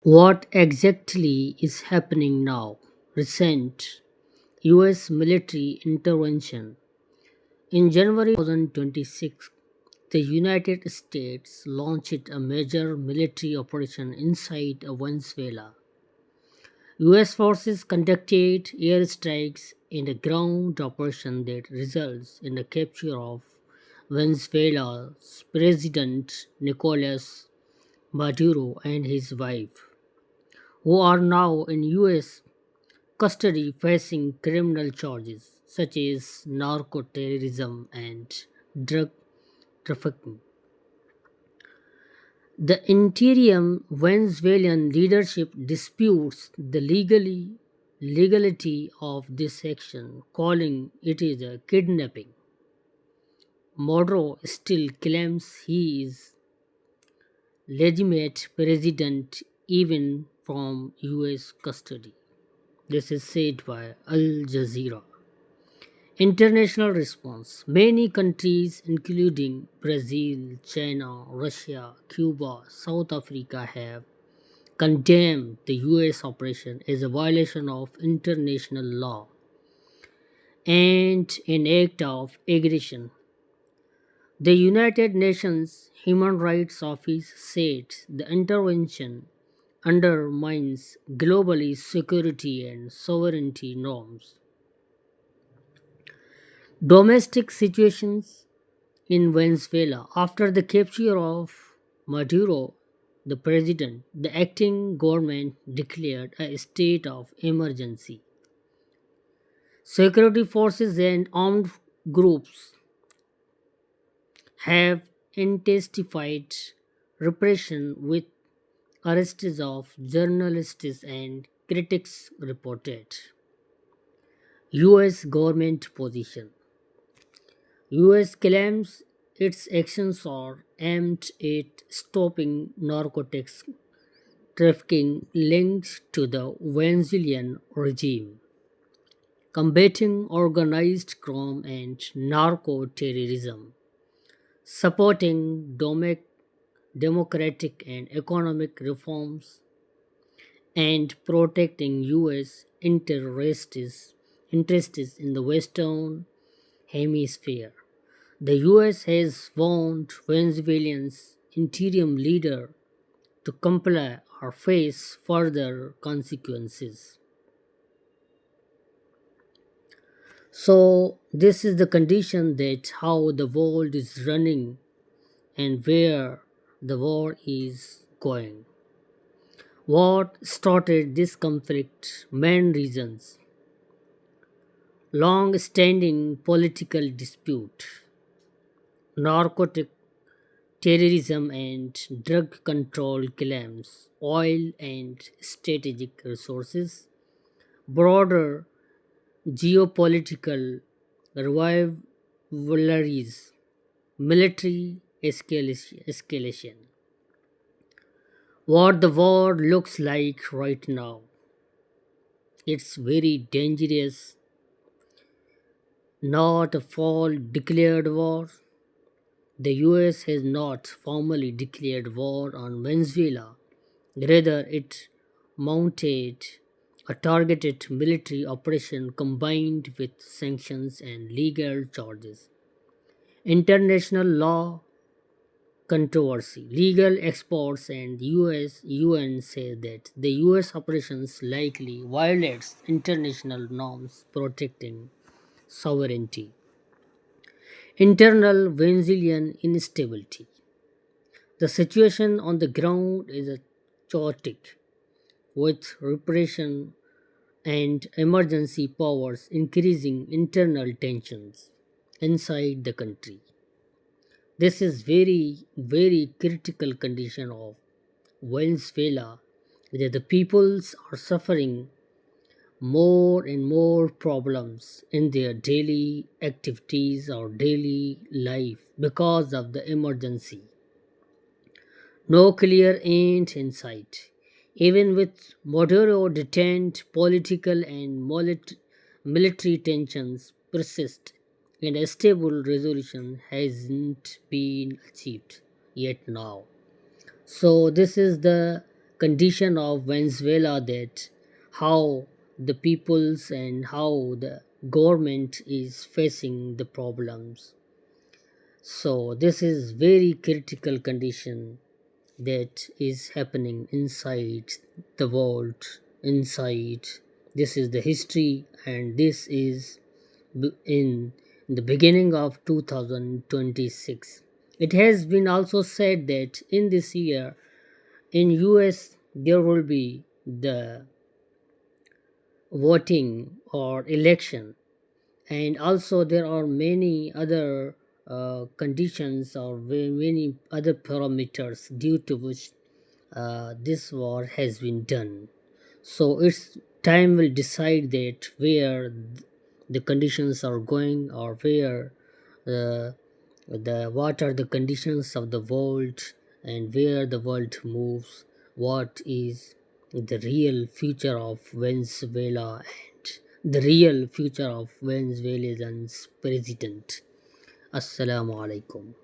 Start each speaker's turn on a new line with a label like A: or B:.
A: What exactly is happening now? Recent US military intervention. In January 2026, the United States launched a major military operation inside Venezuela. US forces conducted airstrikes in a ground operation that results in the capture of Venezuela's President Nicolas Maduro and his wife, who are now in US custody facing criminal charges such as narco-terrorism and drug trafficking. The interim Venezuelan leadership disputes the legality of this action, calling it is a kidnapping. Maduro still claims he is legitimate president even from US custody. This is said by Al Jazeera. International response. Many countries, including Brazil, China, Russia, Cuba, South Africa, have condemned the US operation as a violation of international law and an act of aggression. The United Nations Human Rights Office said the intervention undermines global security and sovereignty norms. Domestic situations in Venezuela. After the capture of Maduro, the president, the acting government declared a state of emergency. Security forces and armed groups have intensified repression with arrests of journalists and critics reported. US government position. US claims its actions are aimed at stopping narcotics trafficking linked to the Venezuelan regime, combating organized crime and narco terrorism, supporting democratic and economic reforms, and protecting US interests in the Western Hemisphere. The US has warned Venezuelans interim leader to comply or face further consequences. So this is the condition that how the world is running and where the war is going. What started this conflict? Main reasons: long standing political dispute, narcotic terrorism and drug control claims, oil and strategic resources, broader geopolitical rivalries, military escalation. What the war looks like right now. It's very dangerous, not a full declared war. The US has not formally declared war on Venezuela. Rather, it mounted a targeted military operation combined with sanctions and legal charges. International law controversy. Legal experts and UN say that the US operations likely violates international norms protecting sovereignty. Internal Venezuelan instability. The situation on the ground is chaotic, with repression and emergency powers increasing internal tensions inside the country. This is very critical condition of Venezuela that the peoples are suffering more and more problems in their daily activities or daily life because of the emergency. No clear end in sight. Even with Maduro detained, political and military tensions persist, and a stable resolution hasn't been achieved yet now. So, this is the condition of Venezuela, that how the peoples and how the government is facing the problems. So this is very critical condition that is happening inside the world, inside. This is the history, and this is in the beginning of 2026. It has been also said that in this year in US there will be the voting or election, and also there are many other conditions or many other parameters due to which this war has been done. So it's time will decide that where the conditions are going, or where uh, the what are the conditions of the world, and where the world moves, what is the real future of Venezuela, and the real future of Venezuelans president. Assalamu alaikum.